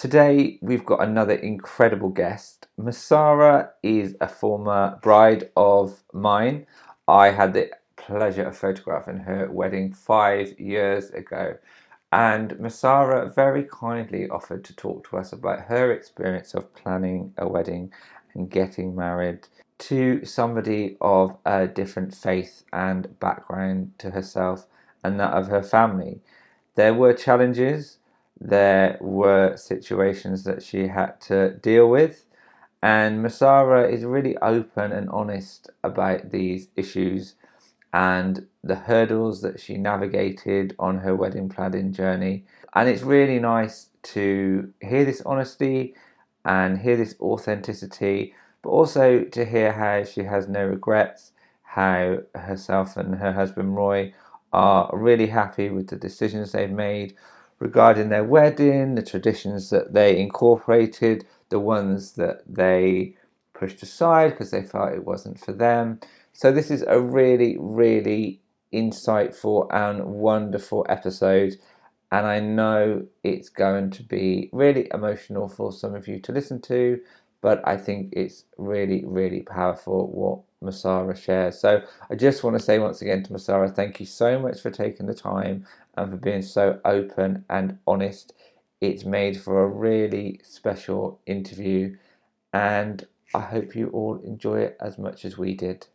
Today, we've got another incredible guest. Mussara is a former bride of mine. I had the pleasure of photographing her wedding 5 years ago. And Mussara very kindly offered to talk to us about her experience of planning a wedding and getting married to somebody of a different faith and background to herself and that of her family. There were challenges, there were situations that she had to deal with, and Masara is really open and honest about these issues and the hurdles that she navigated on her wedding planning journey. And it's really nice to hear this honesty and hear this authenticity, but also to hear how she has no regrets, how herself and her husband Roy are really happy with the decisions they've made regarding their wedding, the traditions that they incorporated, the ones that they pushed aside because they felt it wasn't for them. So this is a really, really insightful and wonderful episode. And I know it's going to be really emotional for some of you to listen to, but I think it's really, really powerful what Mussara shares. So I just want to say once again to Mussara, thank you so much for taking the time and for being so open and honest. It's made for a really special interview, and I hope you all enjoy it as much as we did.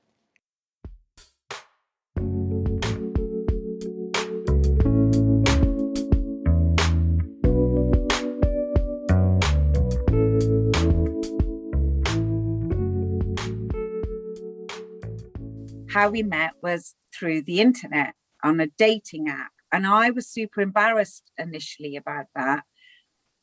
How we met was through the internet on a dating app. And I was super embarrassed initially about that.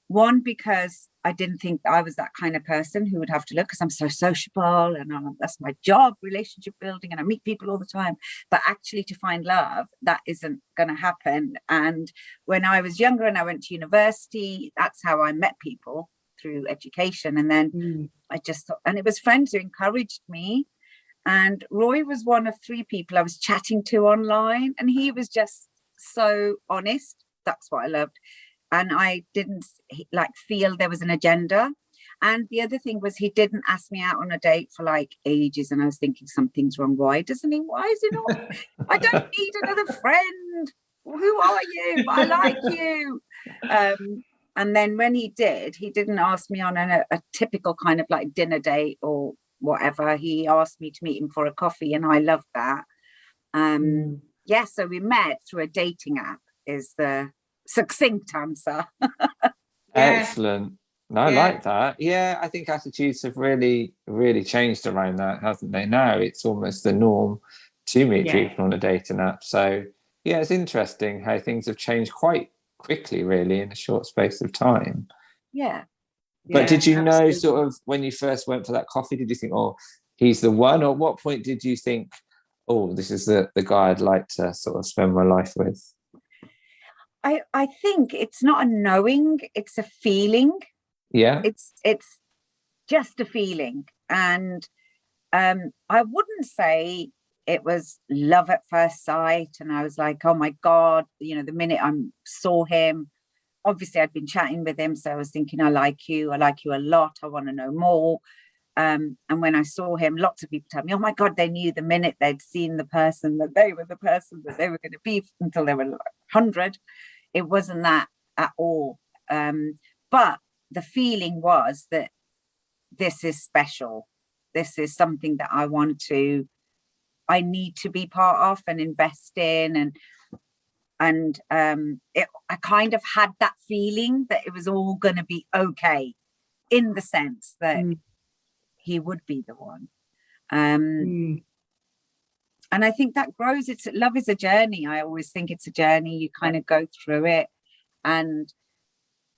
One, because I didn't think I was that kind of person who would have to look, because I'm so sociable and that's my job, relationship building, and I meet people all the time. But actually to find love, that isn't going to happen. And when I was younger and I went to university, that's how I met people, through education. And then I just thought, and it was friends who encouraged me. And Roy was one of three people I was chatting to online, and he was just so honest. That's what I loved. And I didn't feel there was an agenda. And the other thing was, he didn't ask me out on a date for like ages. And I was thinking, something's wrong. Why doesn't he? Why is he not? I don't need another friend. Who are you? I like you. And then when he did, he didn't ask me on a typical kind of like dinner date or whatever. He asked me to meet him for a coffee, and I loved that. So we met through a dating app is the succinct answer. Excellent. No, I like that. Yeah, I think attitudes have really, really changed around that, hasn't they? Now it's almost the norm to meet people on a dating app. So yeah, it's interesting how things have changed quite quickly, really, in a short space of time. But did you know, sort of, when you first went for that coffee, did you think, oh, he's the one? Or at what point did you think, oh, this is the guy I'd like to sort of spend my life with? I think it's not a knowing, it's a feeling. Yeah. It's just a feeling. And I wouldn't say it was love at first sight. And I was like, oh my God, the minute I saw him, obviously I'd been chatting with him, so I was thinking, I like you a lot, I want to know more. And when I saw him, lots of people tell me, oh my God, they knew the minute they'd seen the person that they were the person that they were going to be until they were 100. It wasn't that at all. But the feeling was that this is special. This is something that I need to be part of and invest in. And I kind of had that feeling that it was all going to be okay, in the sense that he would be the one. And I think that grows. Love is a journey. I always think it's a journey. You kind of go through it. And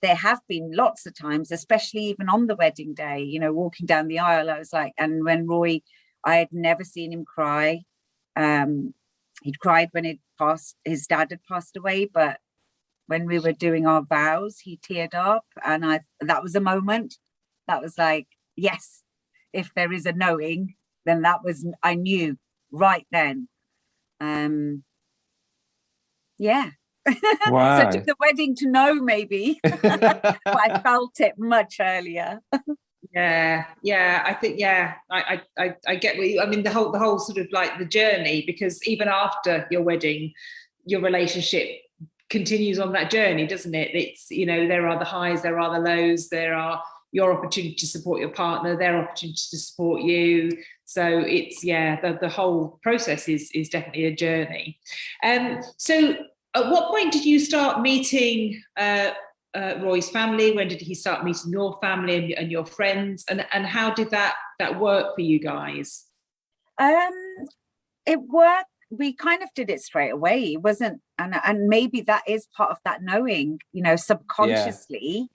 there have been lots of times, especially even on the wedding day, walking down the aisle, I was like, and when Roy, I had never seen him cry. He'd cried when his dad had passed away, but when we were doing our vows, he teared up. And that was a moment that was like, yes, if there is a knowing, then I knew right then. So Wow. it took the wedding to know, maybe, but I felt it much earlier. Yeah, I think, I get what you, I mean, the whole sort of like the journey, because even after your wedding, your relationship continues on that journey, doesn't it? It's, you know, there are the highs, there are the lows, there are your opportunity to support your partner, their opportunity to support you. So it's, the whole process is definitely a journey. So at what point did you start meeting Roy's family? When did he start meeting your family and your friends? And how did that work for you guys? It worked. We kind of did it straight away. It wasn't, and maybe that is part of that knowing, you know, subconsciously.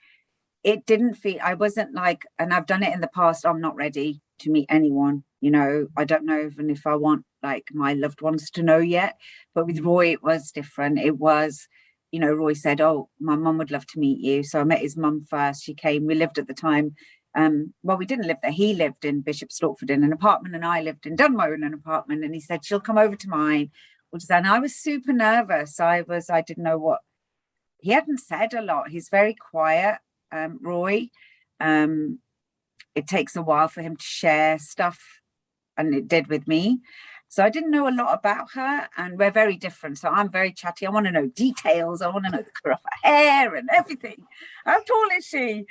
It didn't feel, I wasn't like, and I've done it in the past, I'm not ready to meet anyone, you know, I don't know even if I want like my loved ones to know yet. But with Roy, it was different. It was, you know, Roy said, oh, my mum would love to meet you. So I met his mum first. She came, we lived at the time. Well, we didn't live there. He lived in Bishop Stortford in an apartment, and I lived in Dunmow in an apartment. And he said, she'll come over to mine. And I was super nervous. I didn't know what, he hadn't said a lot. He's very quiet. Roy, it takes a while for him to share stuff, and it did with me. So I didn't know a lot about her, and we're very different. So I'm very chatty. I want to know details. I want to know the colour of her hair and everything. How tall is she?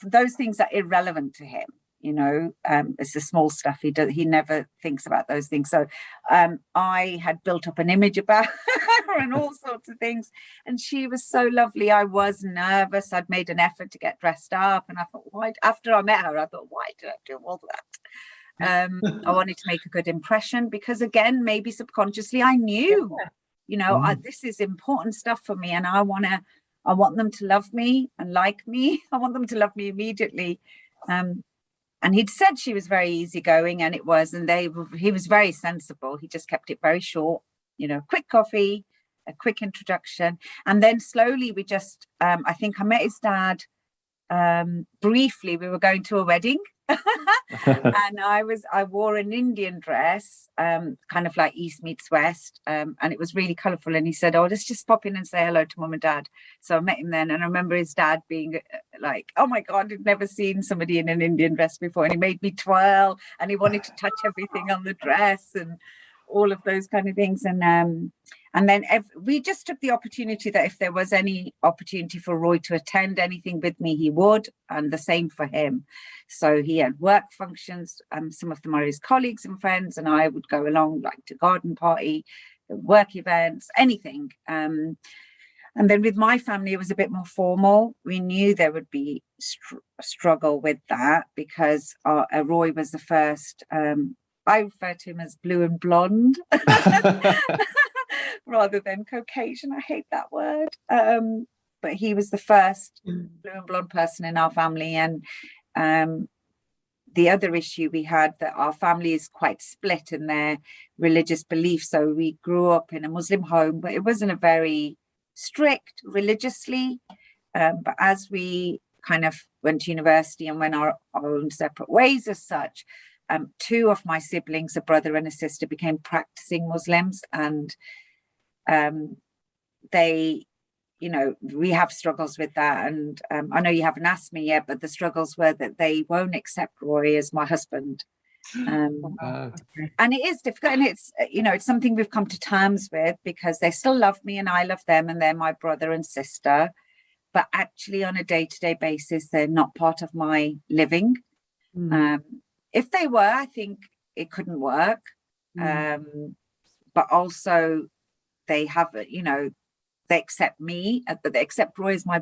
Those things are irrelevant to him. You know, it's the small stuff. He never thinks about those things. So I had built up an image about her and all sorts of things. And she was so lovely. I was nervous. I'd made an effort to get dressed up. And I thought, why? After I met her, I thought, why did I do all that? I wanted to make a good impression because, again, maybe subconsciously I knew, you know, this is important stuff for me. And I want them to love me and like me. I want them to love me immediately. And he'd said she was very easygoing, and it was, and he was very sensible. He just kept it very short, you know, quick coffee, a quick introduction. And then slowly we just, I think I met his dad briefly. We were going to a wedding and I wore an Indian dress, kind of like East meets West. And it was really colourful. And he said, oh, let's just pop in and say hello to mum and dad. So I met him then. And I remember his dad being like, oh my God, I'd never seen somebody in an Indian dress before. And he made me twirl, and he wanted to touch everything on the dress and all of those kind of things. And then we just took the opportunity that if there was any opportunity for Roy to attend anything with me, he would, and the same for him. So he had work functions, some of them are his colleagues and friends, and I would go along like to garden party, work events, anything. And then with my family, it was a bit more formal. We knew there would be a struggle with that because Roy was the first, I refer to him as blue and blonde rather than Caucasian. I hate that word. But he was the first blue and blonde person in our family. And the other issue we had, that our family is quite split in their religious beliefs. So we grew up in a Muslim home, but it wasn't a very strict religiously. But as we kind of went to university and went our own separate ways as such, two of my siblings, a brother and a sister, became practicing Muslims, and they, you know, we have struggles with that. And I know you haven't asked me yet, but the struggles were that they won't accept Roy as my husband. And it is difficult, and it's, you know, it's something we've come to terms with, because they still love me and I love them, and they're my brother and sister, but actually on a day-to-day basis they're not part of my living. If they were, I think it couldn't work. But also they have, you know, they accept me, but they accept Roy as my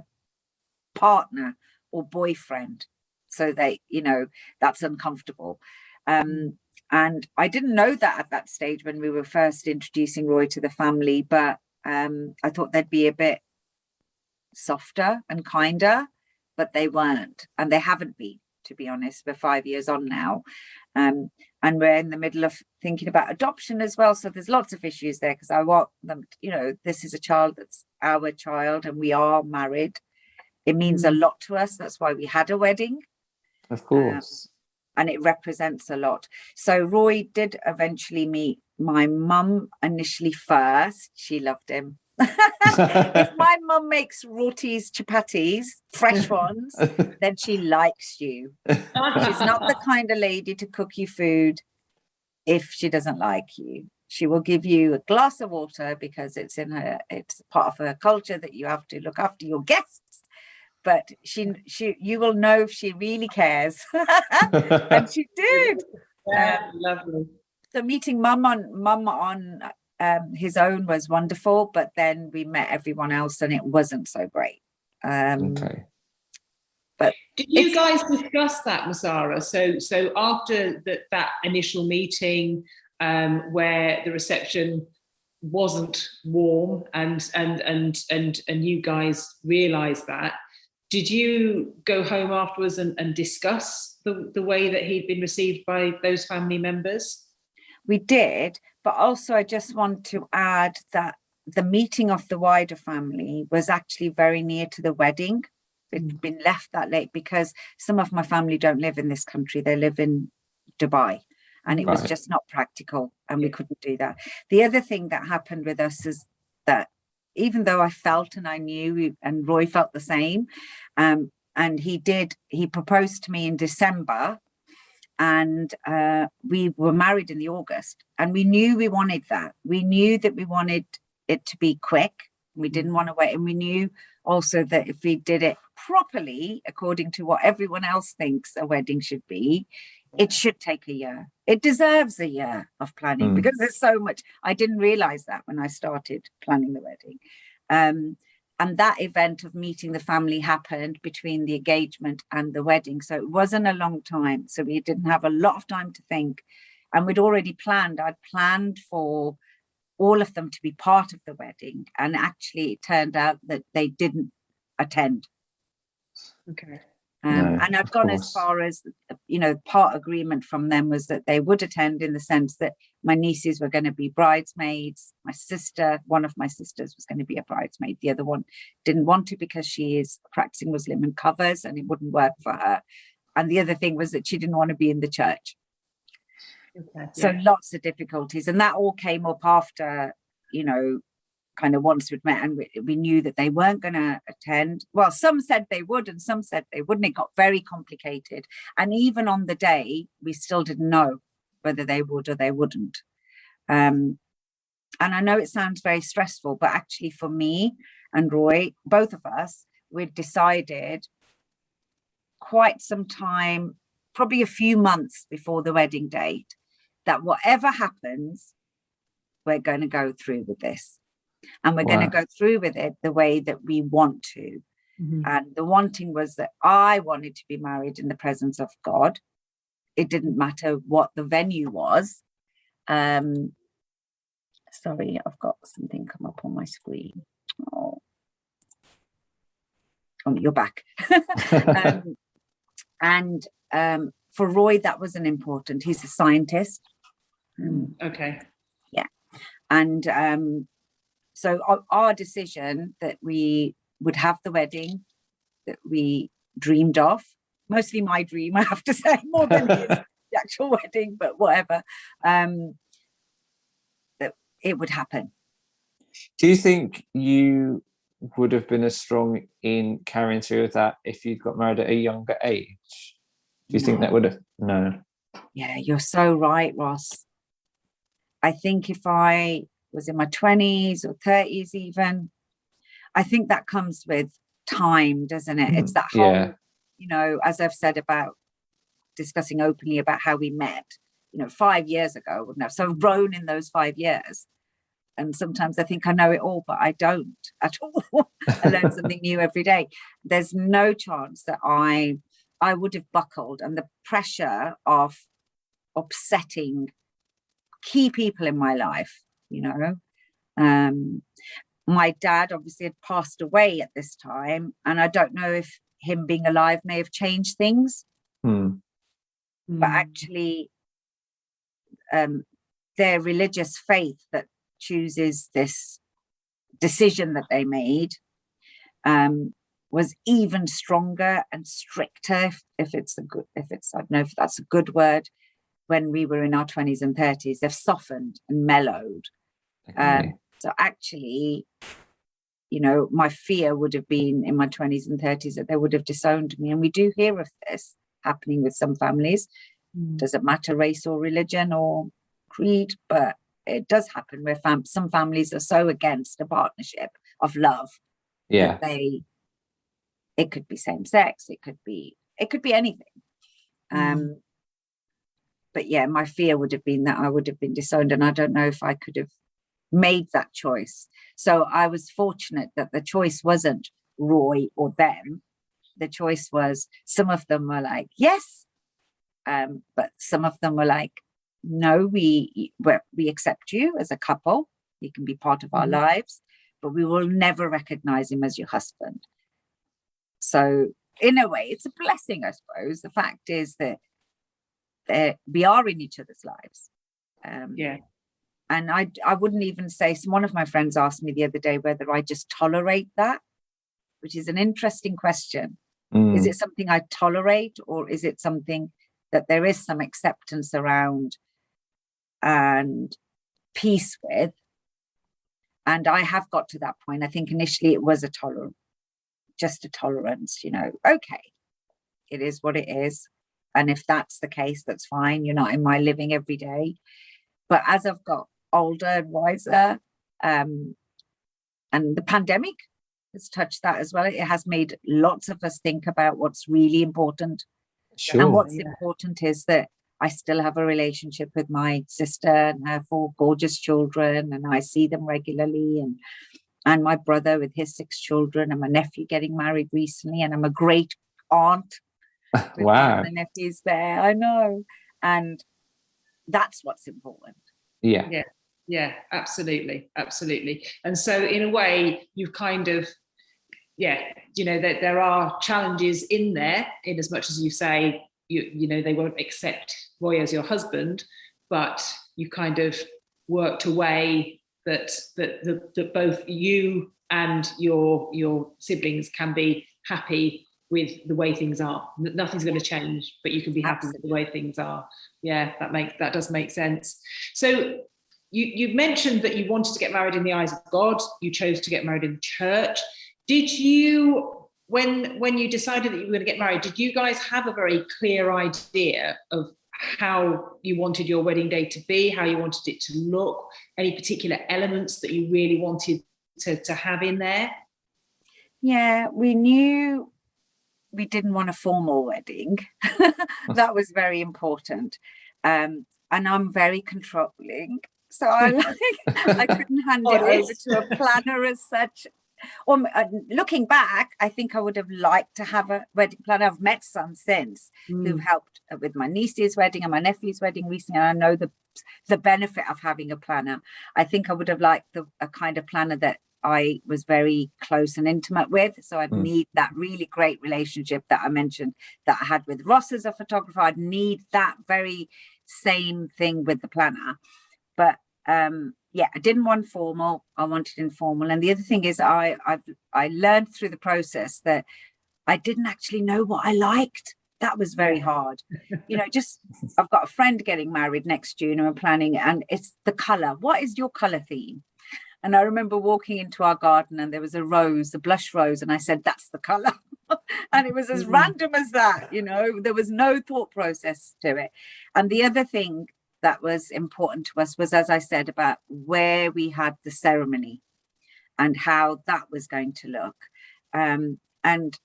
partner or boyfriend. So they, you know, that's uncomfortable. And I didn't know that at that stage when we were first introducing Roy to the family, but I thought they'd be a bit softer and kinder, but they weren't, and they haven't been, to be honest. We're 5 years on now, and we're in the middle of thinking about adoption as well. So there's lots of issues there, because I want them, you know, this is a child that's our child, and we are married. It means a lot to us. That's why we had a wedding. Of course. And it represents a lot. So Roy did eventually meet my mum initially first. She loved him. If my mum makes rotis, chapatis, fresh ones, then she likes you. She's not the kind of lady to cook you food if she doesn't like you. She will give you a glass of water because it's part of her culture that you have to look after your guests. But you will know if she really cares. And she did. Yeah, lovely. So meeting mum on his own was wonderful, but then we met everyone else and it wasn't so great. Okay. But did you guys discuss that, Mussara? So after that initial meeting, where the reception wasn't warm, and you guys realised that, did you go home afterwards and discuss the way that he'd been received by those family members? We did, but also I just want to add that the meeting of the wider family was actually very near to the wedding. It'd been left that late because some of my family don't live in this country. They live in Dubai, and it was just not practical, and we couldn't do that. The other thing that happened with us is that even though I felt and I knew, and Roy felt the same, and he proposed to me in December, and we were married in the August, and we knew we wanted that. We knew that we wanted it to be quick. We didn't want to wait, and we knew also that if we did it properly, according to what everyone else thinks a wedding should be, it should take a year. It deserves a year of planning because there's so much. I didn't realize that when I started planning the wedding. And that event of meeting the family happened between the engagement and the wedding. So it wasn't a long time. So we didn't have a lot of time to think. And we'd already planned. I'd planned for all of them to be part of the wedding. And actually, it turned out that they didn't attend. Okay. And I'd gone as far as, part agreement from them was that they would attend, in the sense that my nieces were going to be bridesmaids. My sister, one of my sisters, was going to be a bridesmaid. The other one didn't want to because she is practicing Muslim and covers, and it wouldn't work for her. And the other thing was that she didn't want to be in the church. Okay, so lots of difficulties. And that all came up after, kind of once we'd met, and we knew that they weren't going to attend. Well, some said they would and some said they wouldn't. It got very complicated. And even on the day, we still didn't know whether they would or they wouldn't. And I know it sounds very stressful, but actually for me and Roy, both of us, we'd decided quite some time, probably a few months before the wedding date, that whatever happens, we're going to go through with this. And we're going to go through with it the way that we want to. And the wanting was that I wanted to be married in the presence of God. It didn't matter what the venue was. Sorry, I've got something come up on my screen. Oh, you're back. And for Roy, that wasn't important. He's a scientist. Okay. Yeah. And so our decision that we would have the wedding that we dreamed of, mostly my dream, I have to say, more than the actual wedding, but whatever, that it would happen. Do you think you would have been as strong in carrying through with that if you'd got married at a younger age? Do you think that would have? No. Yeah, you're so right, Ross. I think if I was in my 20s or 30s even, I think that comes with time, doesn't it? It's that whole, as I've said about discussing openly about how we met, 5 years ago, so I've grown in those 5 years. And sometimes I think I know it all, but I don't at all. I learn something new every day. There's no chance that I would have buckled, and the pressure of upsetting key people in my life, my dad obviously had passed away at this time, and I don't know if him being alive may have changed things. But actually, their religious faith that chooses this decision that they made was even stronger and stricter, if I don't know if that's a good word, when we were in our 20s and 30s. They've softened and mellowed. Okay. So actually, you know, my fear would have been in my 20s and 30s that they would have disowned me. And we do hear of this happening with some families. Doesn't matter race or religion or creed, but it does happen where some families are so against a partnership of love that it could be same sex, it could be anything. But yeah, my fear would have been that I would have been disowned, and I don't know if I could have made that choice. So I was fortunate that the choice wasn't Roy or them. The choice was, some of them were like, yes, but some of them were like, no, we accept you as a couple. You can be part of our lives, but we will never recognize him as your husband. So in a way, it's a blessing, I suppose. The fact is that we are in each other's lives. And I wouldn't even say, one of my friends asked me the other day whether I just tolerate that, which is an interesting question. Is it something I tolerate, or is it something that there is some acceptance around and peace with? And I have got to that point. I think initially it was just a tolerance, you know, okay, it is what it is. And if that's the case, that's fine. You're not in my living every day. But as I've got older and wiser, and the pandemic has touched that as well. It has made lots of us think about what's really important. Sure. And what's important is that I still have a relationship with my sister and her 4 gorgeous children, and I see them regularly, and my brother with his 6 children, and my nephew getting married recently, and I'm a great aunt. Wow. The nephews there, I know. And that's what's important. Yeah, absolutely. And so in a way, you've kind of, you know, that there are challenges in there, in as much as you say, you know, they won't accept Roy as your husband, but you kind of worked a way that both you and your siblings can be happy with the way things are. Nothing's going to change, but you can be happy with the way things are. Yeah, that does make sense. So you mentioned that you wanted to get married in the eyes of God. You chose to get married in church. Did you, when you decided that you were going to get married, did you guys have a very clear idea of how you wanted your wedding day to be, how you wanted it to look, any particular elements that you really wanted to have in there? Yeah, we knew we didn't want a formal wedding. That was very important. And I'm very controlling. So I couldn't hand it over to a planner as such. Or looking back, I think I would have liked to have a wedding planner. I've met some since who've helped with my niece's wedding and my nephew's wedding recently. And I know the benefit of having a planner. I think I would have liked a kind of planner that I was very close and intimate with. So I'd need that really great relationship that I mentioned that I had with Ross as a photographer. I'd need that very same thing with the planner. But I didn't want formal. I wanted informal. And the other thing is I learned through the process that I didn't actually know what I liked. That was very hard. You know, I've got a friend getting married next June and we're planning, and it's the colour. What is your colour theme? And I remember walking into our garden and there was a blush rose, and I said, that's the colour. And it was as random as that, you know, there was no thought process to it. And the other thing that was important to us was, as I said, about where we had the ceremony and how that was going to look. And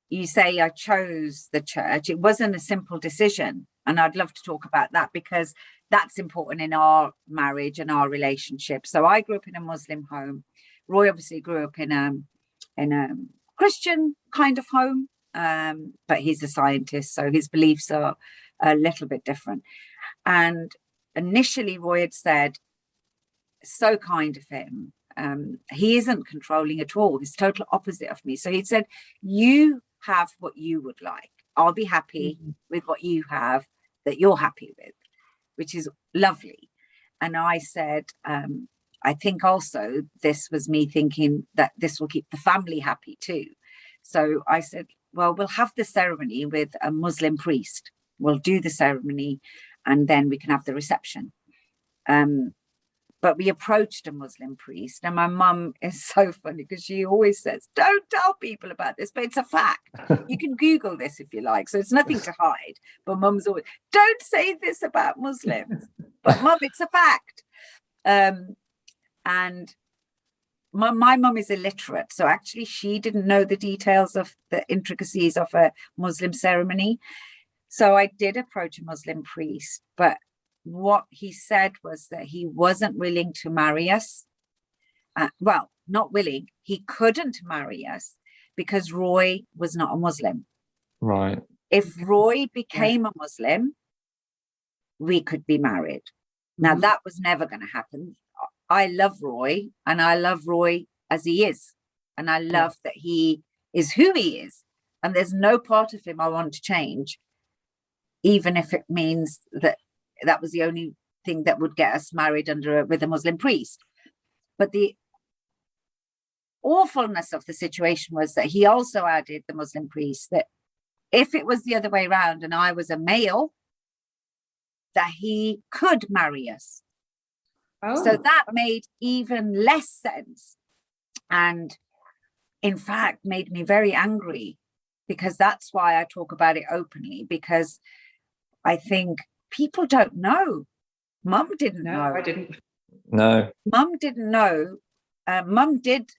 you say I chose the church. It wasn't a simple decision. And I'd love to talk about that because that's important in our marriage and our relationship. So I grew up in a Muslim home. Roy obviously grew up in a Christian kind of home, but he's a scientist, so his beliefs are a little bit different. And initially Roy had said, so kind of him, he isn't controlling at all. He's total opposite of me. So he said, you have what you would like. I'll be happy with what you have that you're happy with, which is lovely. And I said, I think also this was me thinking that this will keep the family happy too. So I said, well, we'll have the ceremony with a Muslim priest. We'll do the ceremony and then we can have the reception. But but we approached a Muslim priest, and my mum is so funny because she always says, don't tell people about this, but it's a fact. You can Google this if you like, so it's nothing to hide. But mum's always, don't say this about Muslims. But mum, it's a fact. And my mum is illiterate, so actually she didn't know the details of the intricacies of a Muslim ceremony. So I did approach a Muslim priest, but what he said was that he wasn't willing to marry us. Well, not willing, he couldn't marry us because Roy was not a Muslim. Right. If Roy became a Muslim, we could be married. Now, that was never going to happen. I love Roy, and I love Roy as he is. And I love that he is who he is. And there's no part of him I want to change, even if it means that that was the only thing that would get us married with a Muslim priest. But the awfulness of the situation was that he also added, the Muslim priest, that if it was the other way around and I was a male, that he could marry us. Oh. So that made even less sense. And in fact, made me very angry, because that's why I talk about it openly, because I think people don't know. Mum didn't know. I didn't. No. Mum didn't know. Mum did.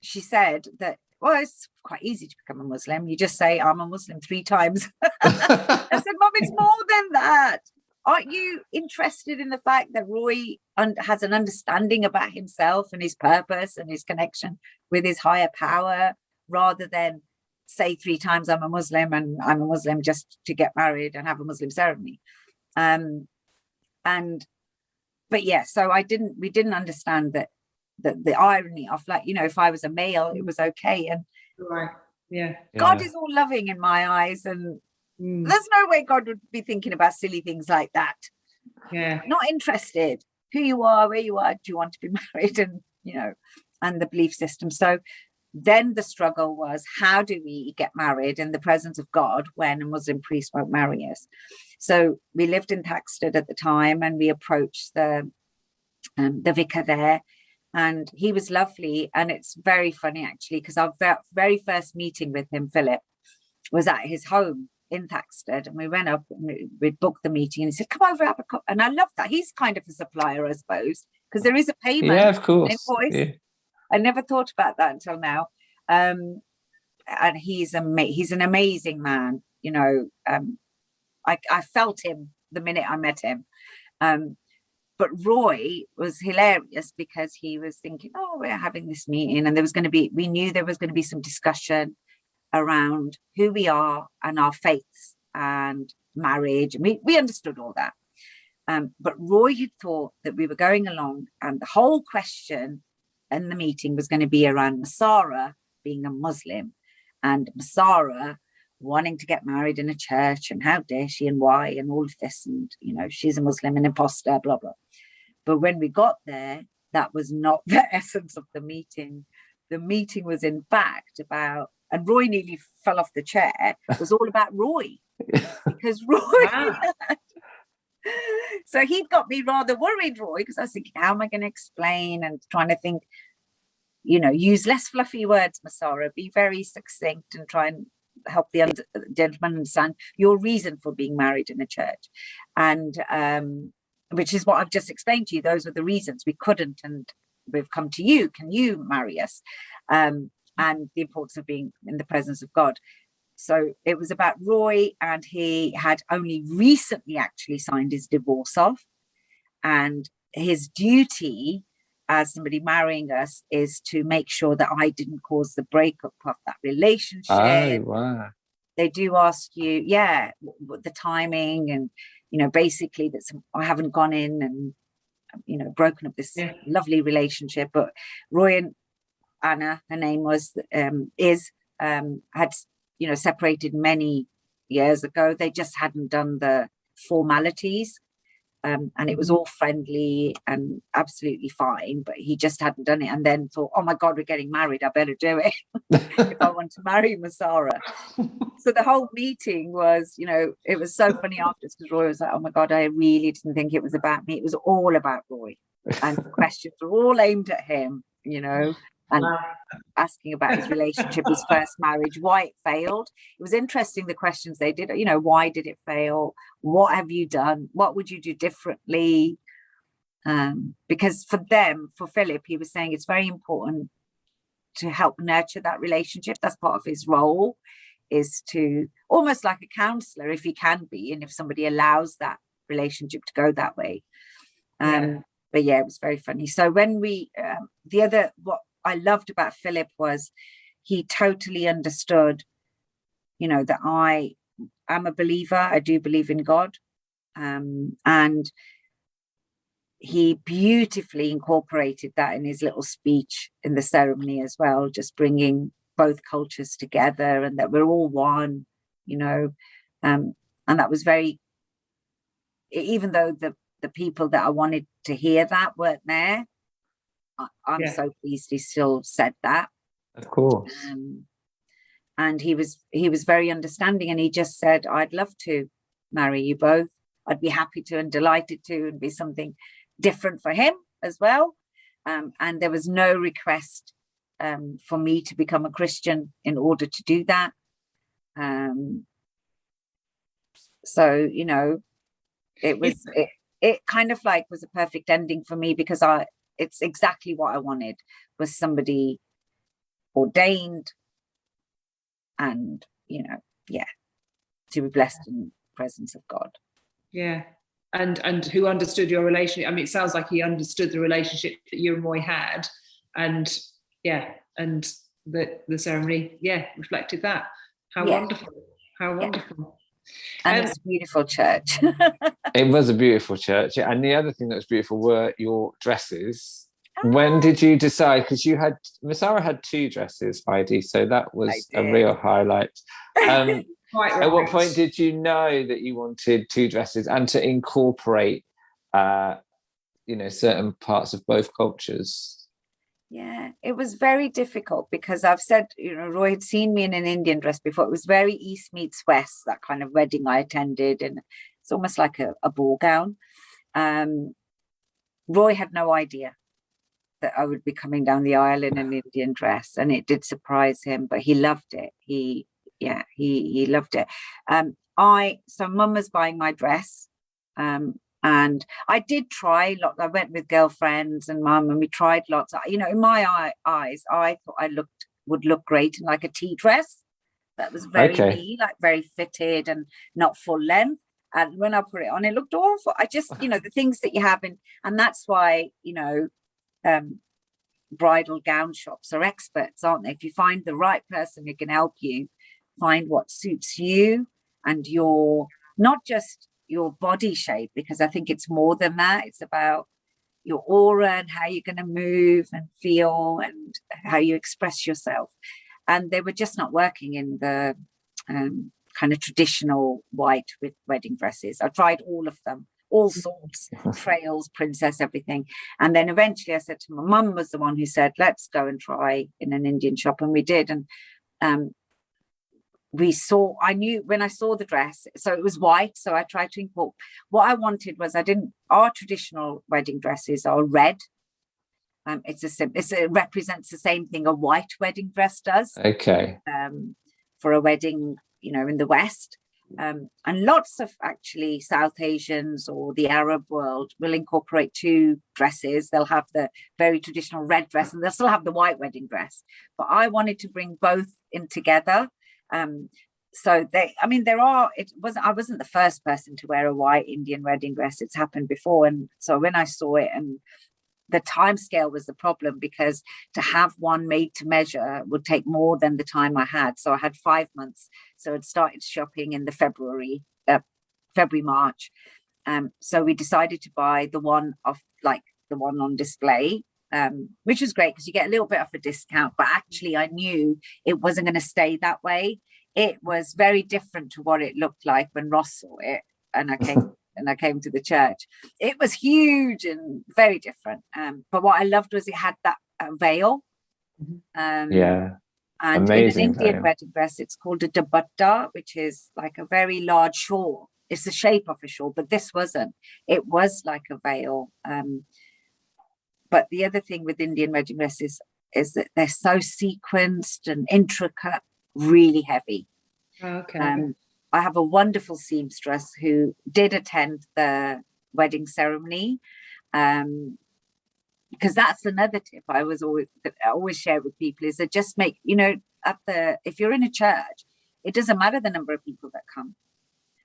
She said that, well, it's quite easy to become a Muslim. You just say, I'm a Muslim 3 times. I said, Mum, it's more than that. Aren't you interested in the fact that Roy has an understanding about himself and his purpose and his connection with his higher power, rather than say 3 times I'm a Muslim and I'm a Muslim just to get married and have a Muslim ceremony? But yeah, so we didn't understand that the irony of, like, you know, if I was a male, it was okay. And right, yeah, God is all loving in my eyes, and there's no way God would be thinking about silly things like that. Yeah, not interested. Who you are, where you are, do you want to be married, and you know, and the belief system. So then the struggle was, how do we get married in the presence of God when a Muslim priest won't marry us? So we lived in Thaxted at the time, and we approached the vicar there, and he was lovely. And it's very funny, actually, because our very first meeting with him, Philip, was at his home in Thaxted, and we went up and we booked the meeting, and he said, come over, have a cup. And I love that. He's kind of a supplier, I suppose, because there is a payment. Yeah, of course. Invoice. Yeah. I never thought about that until now. And he's an amazing man. You know, I felt him the minute I met him. But Roy was hilarious, because he was thinking, oh, we're having this meeting, and we knew there was going to be some discussion around who we are and our faiths and marriage. We understood all that. But Roy had thought that we were going along, and the whole question in the meeting was going to be around Mussara being a Muslim, and Mussara wanting to get married in a church, and how dare she, and why, and all of this, and you know, she's a Muslim, an imposter, blah blah. But when we got there, that was not the essence of the meeting. The meeting was, in fact, about, and Roy nearly fell off the chair, it was all about Roy. Because Roy so he'd got me rather worried, Roy, because I was thinking, how am I going to explain, and trying to think, you know, use less fluffy words, Mussara, be very succinct, and try and help the gentleman understand your reason for being married in a church. And which is what I've just explained to you. Those were the reasons we couldn't, and we've come to you. Can you marry us? And the importance of being in the presence of God. So it was about Roy, and he had only recently actually signed his divorce off, and his duty as somebody marrying us is to make sure that I didn't cause the breakup of that relationship. Oh, wow. They do ask you, the timing, and you know, basically that I haven't gone in and, you know, broken up this lovely relationship. But Roy and Anna, her name was, had, you know, separated many years ago. They just hadn't done the formalities, and it was all friendly and absolutely fine, but he just hadn't done it, and then thought, oh my God, we're getting married, I better do it if I want to marry Mussara. So the whole meeting was, you know, it was so funny afterwards, because Roy was like, oh my God, I really didn't think it was about me. It was all about Roy. and the questions were all aimed at him, you know, and asking about his relationship, his first marriage, why it failed. It was interesting, the questions they did, you know, why did it fail? What have you done? What would you do differently? Because for them, for Philip, he was saying it's very important to help nurture that relationship. That's part of his role, is to almost like a counselor, if he can be, and if somebody allows that relationship to go that way. But yeah, it was very funny. So when we, what I loved about Philip was he totally understood, you know, that I am a believer. I do believe in God. And he beautifully incorporated that in his little speech in the ceremony as well, just bringing both cultures together and that we're all one, you know. And that was very, even though the people that I wanted to hear that weren't there, I'm so pleased he still said that. Of course. And he was very understanding, and he just said, I'd love to marry you both. I'd be happy to and delighted to, and be something different for him as well. And there was no request for me to become a Christian in order to do that. So, you know, it kind of like was a perfect ending for me, because it's exactly what I wanted, was somebody ordained and, you know, to be blessed in the presence of God. Yeah. And who understood your relationship. I mean, it sounds like he understood the relationship that you and Roy had, and the ceremony reflected that. How wonderful. And it's a beautiful church. It was a beautiful church. And the other thing that was beautiful were your dresses. When did you decide? Because Mussara had 2 dresses, Heidi, so that was a real highlight. Quite right. At what point did you know that you wanted 2 dresses and to incorporate, certain parts of both cultures? Yeah, it was very difficult, because I've said, you know, Roy had seen me in an Indian dress before. It was very East meets West, that kind of wedding I attended, and it's almost like a ball gown. Roy had no idea that I would be coming down the aisle in an Indian dress, and it did surprise him, but he loved it. He loved it. So Mum was buying my dress, and I did try lots. I went with girlfriends and Mum, and we tried lots. You know, in my eyes, I thought I would look great in like a tea dress. That was very me, like very fitted and not full length. And when I put it on, it looked awful. I just, you know, the things that you have and that's why, you know, bridal gown shops are experts, aren't they? If you find the right person who can help you find what suits you and your, not just your body shape, because I think it's more than that. It's about your aura and how you're going to move and feel and how you express yourself. And they were just not working in the kind of traditional white with wedding dresses. I tried all of them, all sorts, trails, princess, everything. And then eventually I said to my mum, was the one who said, let's go and try in an Indian shop. And we did. And I knew when I saw the dress, so it was white. So I tried to import, what I wanted was, our traditional wedding dresses are red. It represents the same thing a white wedding dress does. Okay. For a wedding, you know, in the West. And lots of actually South Asians or the Arab world will incorporate 2 dresses. They'll have the very traditional red dress and they'll still have the white wedding dress. But I wanted to bring both in together. So I wasn't the first person to wear a white Indian wedding dress. It's happened before. And so when I saw it, and the time scale was the problem, because to have one made to measure would take more than the time I had. So I had 5 months. So I'd started shopping in the February, March. So we decided to buy the one on display, which was great because you get a little bit of a discount, but actually I knew it wasn't going to stay that way. It was very different to what it looked like when Ross saw it and I came to the church. It was huge and very different. But what I loved was it had that veil. And amazing in an Indian wedding dress, it's called a dupatta, which is like a very large shawl. It's the shape of a shawl, but this wasn't. It was like a veil. But the other thing with Indian wedding dresses is that they're so sequenced and intricate, really heavy. Okay. I have a wonderful seamstress who did attend the wedding ceremony, because that's another tip I always share with people, is that just make, if you're in a church, it doesn't matter the number of people that come.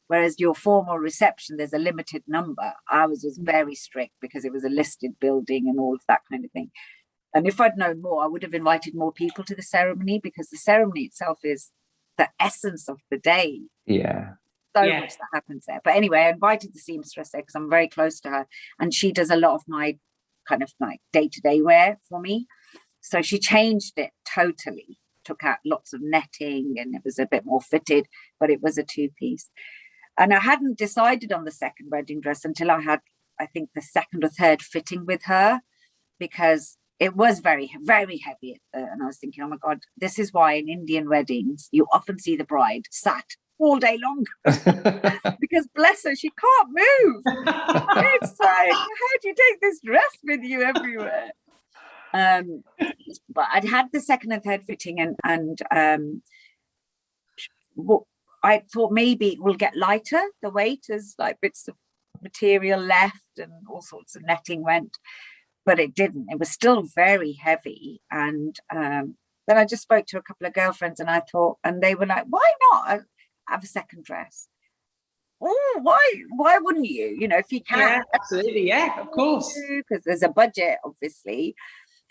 Whereas your formal reception, there's a limited number. Ours was very strict because it was a listed building and all of that kind of thing. And if I'd known more, I would have invited more people to the ceremony, because the ceremony itself is the essence of the day. Yeah. So much that happens there. But anyway, I invited the seamstress there because I'm very close to her, and she does a lot of my kind of like day-to-day wear for me. So she changed it totally, took out lots of netting, and it was a bit more fitted, but it was a two-piece. And I hadn't decided on the second wedding dress until I had, I think, the second or third fitting with her, because it was very, very heavy. And I was thinking, oh my God, this is why in Indian weddings, you often see the bride sat all day long because bless her, she can't move. It's like, how do you take this dress with you everywhere? But I'd had the second and third fitting, and I thought maybe it will get lighter, the weight, as like bits of material left and all sorts of netting went, but it didn't. It was still very heavy. And then I just spoke to a couple of girlfriends, and I thought, and they were like, why not have a second dress? Oh, why wouldn't you? If you can. Yeah, absolutely. Yeah, of course. Because there's a budget, obviously.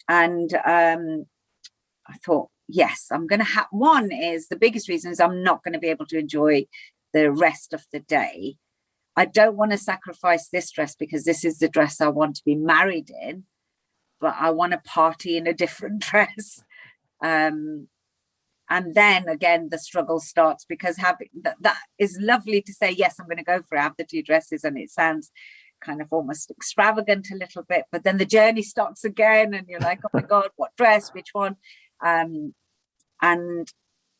And I thought, yes, I'm going to have one. Is the biggest reason is I'm not going to be able to enjoy the rest of the day. I don't want to sacrifice this dress because this is the dress I want to be married in, but I want to party in a different dress. And then again, the struggle starts, because having that is lovely to say, yes, I'm going to go for it, have the two dresses, and it sounds kind of almost extravagant a little bit, but then the journey starts again, and you're like, oh my God, what dress, which one? And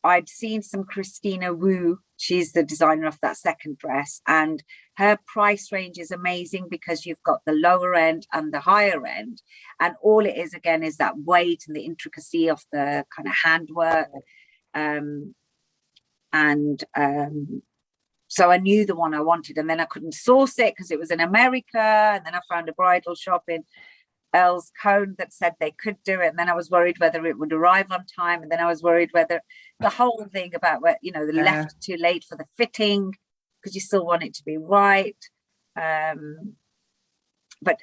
I'd seen some Christina Wu, she's the designer of that second dress, and her price range is amazing because you've got the lower end and the higher end, and all it is again is that weight and the intricacy of the kind of handwork. So I knew the one I wanted, and then I couldn't source it because it was in America, and then I found a bridal shop in Earl's Cone that said they could do it, and then I was worried whether it would arrive on time, and then I was worried whether the whole thing about where they left too late for the fitting, because you still want it to be right. But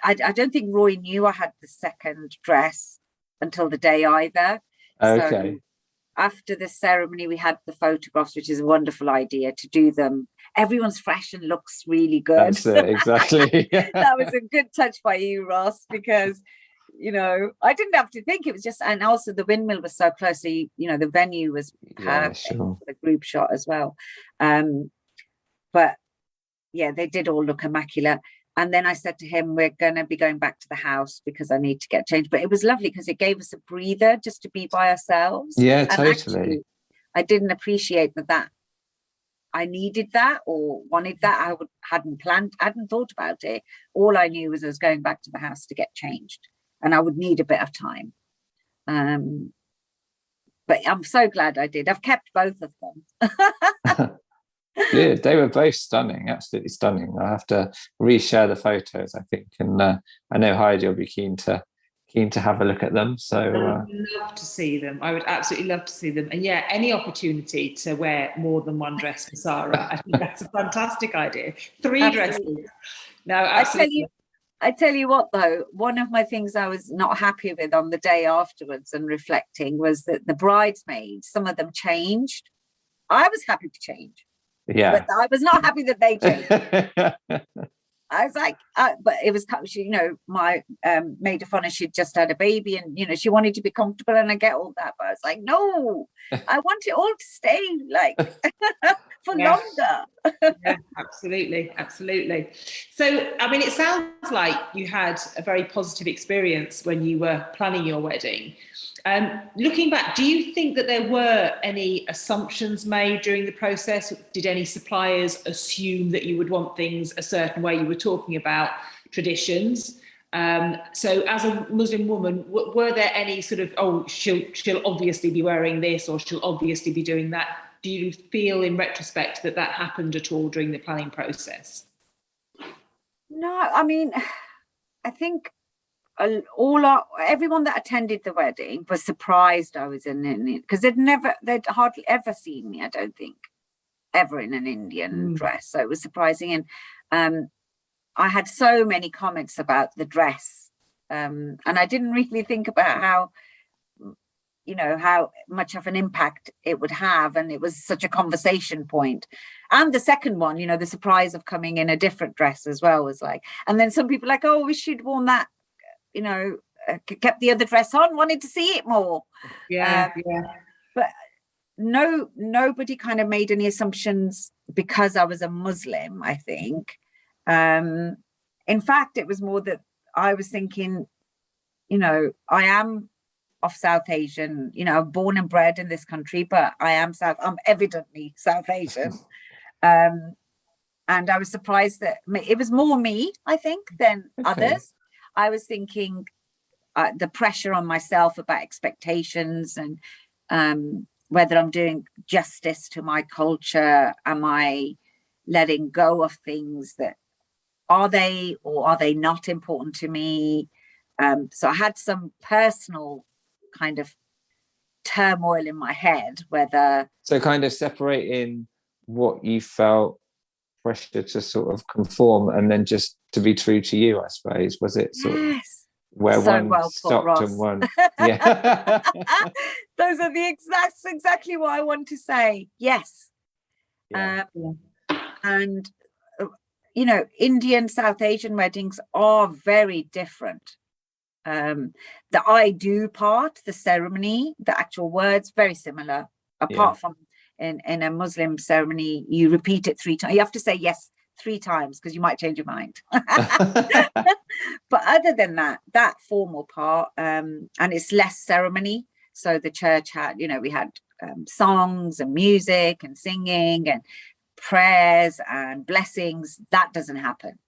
I don't think Roy knew I had the second dress until the day either. Okay. So after the ceremony, we had the photographs, which is a wonderful idea to do them. Everyone's fresh and looks really good. That's it, exactly. That was a good touch by you, Ross, because, I didn't have to think. It was just, and also the windmill was so close. So, the venue was perfect for the group shot as well. But yeah, they did all look immaculate. And then I said to him, we're going to be going back to the house because I need to get changed. But it was lovely because it gave us a breather just to be by ourselves. Yeah, and totally. Actually, I didn't appreciate that I needed that or wanted that. I hadn't thought about it. All I knew was I was going back to the house to get changed, and I would need a bit of time. But I'm so glad I did. I've kept both of them. Good. They were both stunning, absolutely stunning. I have to reshare the photos, I think, and I know Heidi will be keen to have a look at them. So I would love to see them. I would absolutely love to see them. And yeah, any opportunity to wear more than one dress for Sarah, I think that's a fantastic idea. 3 Absolutely. dresses. No, absolutely. I tell you what, though, one of my things I was not happy with on the day afterwards and reflecting was that the bridesmaids, some of them changed. I was happy to change. Yeah. But I was not happy that they changed. I was like, but it was, my maid of honor, she'd just had a baby, and, she wanted to be comfortable, and I get all that. But I was like, no, I want it all to stay like for longer. Yeah, absolutely. Absolutely. So, I mean, it sounds like you had a very positive experience when you were planning your wedding. Looking back, do you think that there were any assumptions made during the process? Did any suppliers assume that you would want things a certain way? You were talking about traditions. So as a Muslim woman, were there any sort of, oh, she'll obviously be wearing this, or she'll obviously be doing that? Do you feel in retrospect that happened at all during the planning process? No, I mean, I think everyone that attended the wedding was surprised I was in it, because they'd hardly ever seen me, I don't think, ever in an Indian dress. So it was surprising. And I had so many comments about the dress, and I didn't really think about how much of an impact it would have, and it was such a conversation point. And the second one, the surprise of coming in a different dress as well was like, and then some people like, oh, we should worn that, kept the other dress on, wanted to see it more. But nobody kind of made any assumptions because I was a Muslim, I think. In fact, it was more that I was thinking, I am of South Asian, I'm born and bred in this country, but I'm evidently South Asian. And I was surprised that it was more me, I think, than others. I was thinking the pressure on myself about expectations, and whether I'm doing justice to my culture. Am I letting go of things that are they or are they not important to me? So I had some personal kind of turmoil in my head, so kind of separating what you felt pressure to sort of conform and then just to be true to you, I suppose. Was it sort of where so one well stopped put, and one those are that's exactly what I want to say. Yes. And Indian South Asian weddings are very different. The I do part, the ceremony, the actual words, very similar, apart from in a Muslim ceremony, you repeat it 3 times. You have to say yes 3 times because you might change your mind. But other than that formal part, and it's less ceremony. So the church had, we had songs and music and singing and prayers and blessings. That doesn't happen.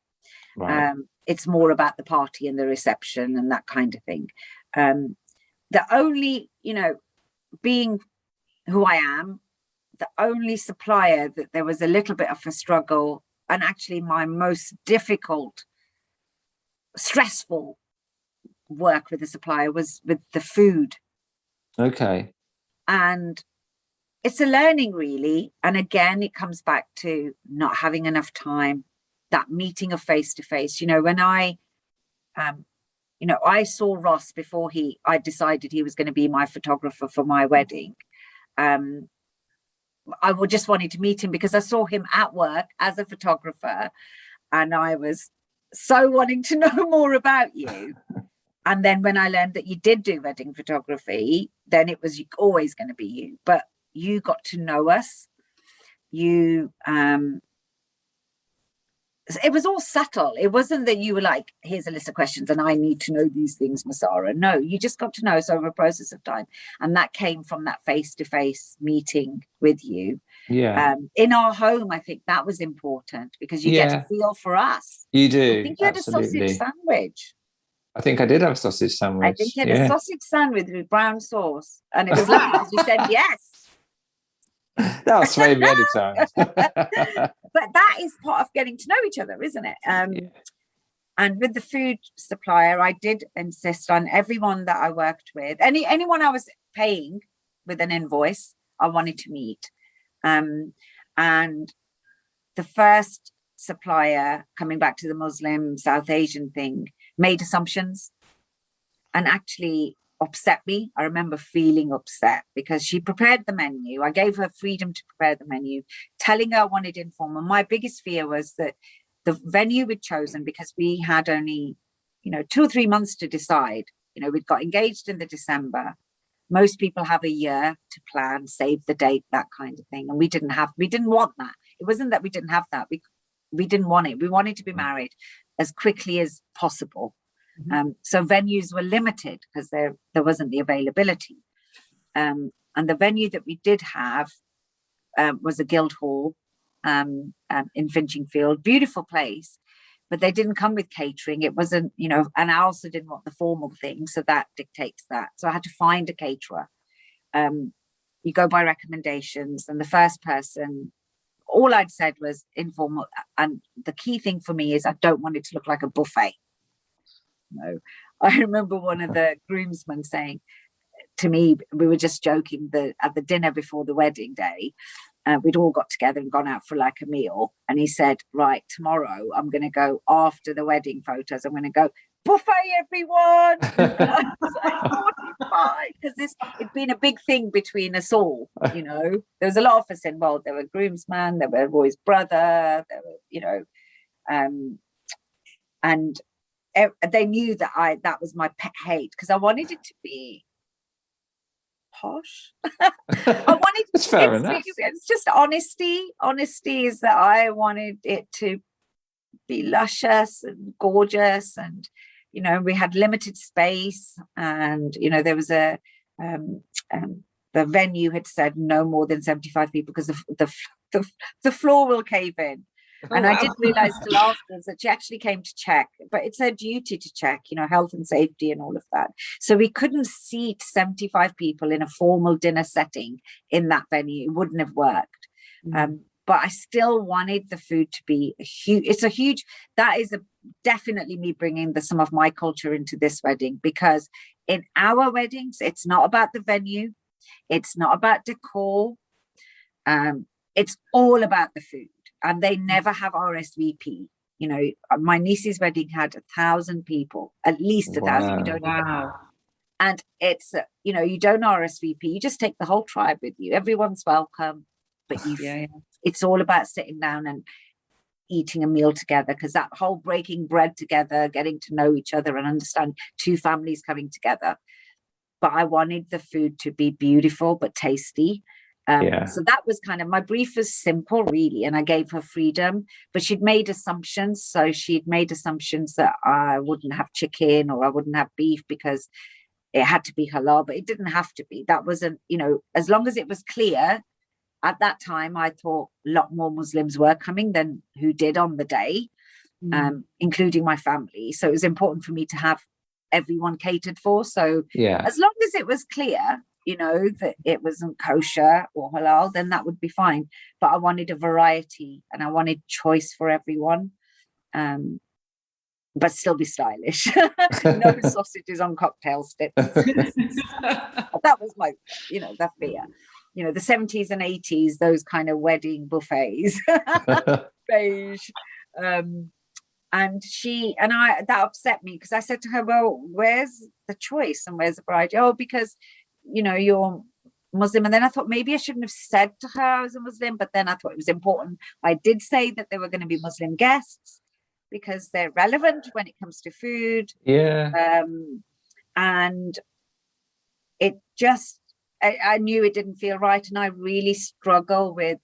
Right. It's more about the party and the reception and that kind of thing. The only, being who I am, the only supplier that there was a little bit of a struggle, and actually my most difficult, stressful work with the supplier was with the food. Okay. And it's a learning, really. And again, it comes back to not having enough time, that meeting of face to face. When I saw Ross before I decided he was going to be my photographer for my wedding. I just wanted to meet him because I saw him at work as a photographer, and I was so wanting to know more about you. And then when I learned that you did do wedding photography, then it was always going to be you. But you got to know us. It was all subtle. It wasn't that you were like, here's a list of questions and I need to know these things, Mussara. No, you just got to know us over a process of time. And that came from that face-to-face meeting with you. Yeah. In our home, I think that was important because you get a feel for us. You do. I think you had a sausage sandwich. I think I did have a sausage sandwich. I think you had a sausage sandwich with brown sauce. And it was lovely because you said yes. That'll sway me anytime. But that is part of getting to know each other, isn't it? And with the food supplier, I did insist on everyone that I worked with, anyone I was paying with an invoice, I wanted to meet. And the first supplier, coming back to the Muslim South Asian thing, made assumptions and actually upset me. I remember feeling upset because she prepared the menu. I gave her freedom to prepare the menu, telling her I wanted informal. My biggest fear was that the venue we'd chosen, because we had only, 2 or 3 months to decide. We'd got engaged in the December. Most people have a year to plan, save the date, that kind of thing. And we didn't want that. It wasn't that we didn't have that. We didn't want it. We wanted to be married as quickly as possible. So venues were limited because there wasn't the availability. And the venue that we did have was a Guildhall in Finchingfield, beautiful place. but they didn't come with catering. It wasn't, you know, and I also didn't want the formal thing, so that dictates that. So I had to find a caterer. You go by recommendations, and the first person, all I'd said was informal. And the key thing for me is I don't want it to look like a buffet. No, I remember one of the groomsmen saying to me, we were just joking that at the dinner before the wedding day, we'd all got together and gone out for like a meal. And he said, right, tomorrow I'm going to go after the wedding photos. I'm going to go, buffet, everyone. And I was like, 45, because it'd been a big thing between us all, you know. There was a lot of us involved. There were groomsmen, there were Roy's brother, there were, you know, and they knew that that was my pet hate, because I wanted it to be posh. I wanted That's fair enough. It's just honesty. Honesty is that I wanted it to be luscious and gorgeous, and you know, we had limited space, and you know, there was the venue had said no more than 75 people because the floor will cave in. And I didn't realize till afterwards that she actually came to check, but it's her duty to check, you know, health and safety and all of that. So we couldn't seat 75 people in a formal dinner setting in that venue. It wouldn't have worked. But I still wanted the food to be that is definitely me bringing some of my culture into this wedding, because in our weddings, it's not about the venue. It's not about decor. It's all about the food. And they never have RSVP. You know, my niece's wedding had 1,000 people, at least 1,000. You don't wow. And it's, you know, you don't RSVP. You just take the whole tribe with you. Everyone's welcome. But it's all about sitting down and eating a meal together, because that whole breaking bread together, getting to know each other and understand two families coming together. But I wanted the food to be beautiful but tasty. So that was kind of, my brief was simple really, and I gave her freedom, but she'd made assumptions. So she'd made assumptions that I wouldn't have chicken or I wouldn't have beef because it had to be halal, but it didn't have to be. That wasn't, you know, as long as it was clear. At that time, I thought a lot more Muslims were coming than who did on the day, including my family. So it was important for me to have everyone catered for. So as long as it was clear, you know, that it wasn't kosher or halal, then that would be fine. But I wanted a variety and I wanted choice for everyone, but still be stylish. No sausages on cocktail sticks. That was my, you know, the fear. You know, the 70s and 80s, those kind of wedding buffets, beige. And that upset me, because I said to her, well, where's the choice and where's the variety? Oh, because, you know, you're Muslim. And then I thought maybe I shouldn't have said to her I was a Muslim, but then I thought it was important. I did say that there were going to be Muslim guests because they're relevant when it comes to food. And it just, I knew it didn't feel right. And I really struggle with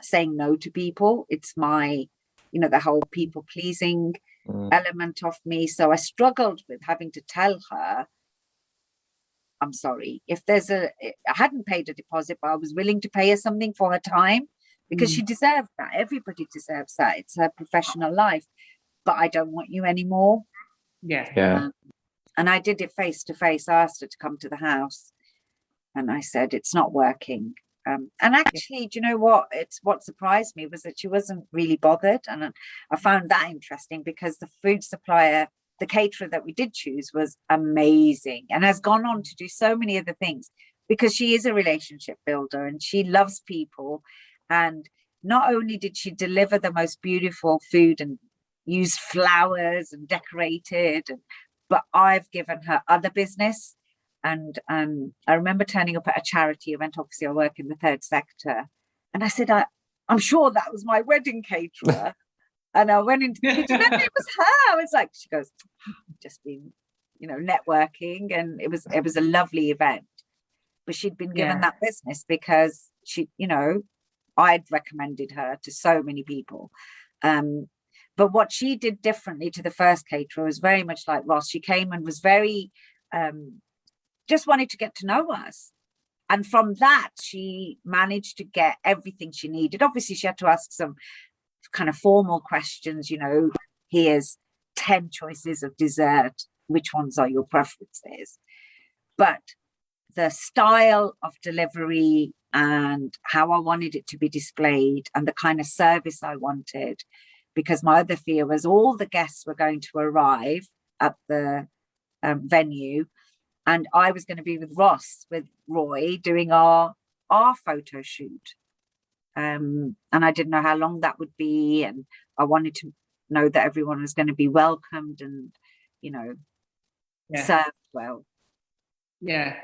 saying no to people. It's my, you know, the whole people pleasing element of me. So I struggled with having to tell her, I'm sorry, if I hadn't paid a deposit, but I was willing to pay her something for her time, because she deserved that. Everybody deserves that. It's her professional life. But I don't want you anymore. And I did it face to face. I asked her to come to the house. And I said, it's not working. And actually, do you know what? What surprised me was that she wasn't really bothered. And I found that interesting, because the food supplier, the caterer that we did choose, was amazing and has gone on to do so many other things, because she is a relationship builder and she loves people. And not only did she deliver the most beautiful food and use flowers and decorated, but I've given her other business. And I remember turning up at a charity event. Obviously, I work in the third sector. And I said, I'm sure that was my wedding caterer. And I went into the kitchen and it was her. I was like, she goes, just been, you know, networking. And it was a lovely event. But she'd been given that business because she, you know, I'd recommended her to so many people. But what she did differently to the first caterer was very much like Ross. She came and was very... just wanted to get to know us. And from that, she managed to get everything she needed. Obviously, she had to ask some kind of formal questions, here's 10 choices of dessert, which ones are your preferences? But the style of delivery and how I wanted it to be displayed and the kind of service I wanted, because my other fear was all the guests were going to arrive at the venue, and I was going to be with Roy, doing our photo shoot. And I didn't know how long that would be, and I wanted to know that everyone was going to be welcomed and, served well. Yeah,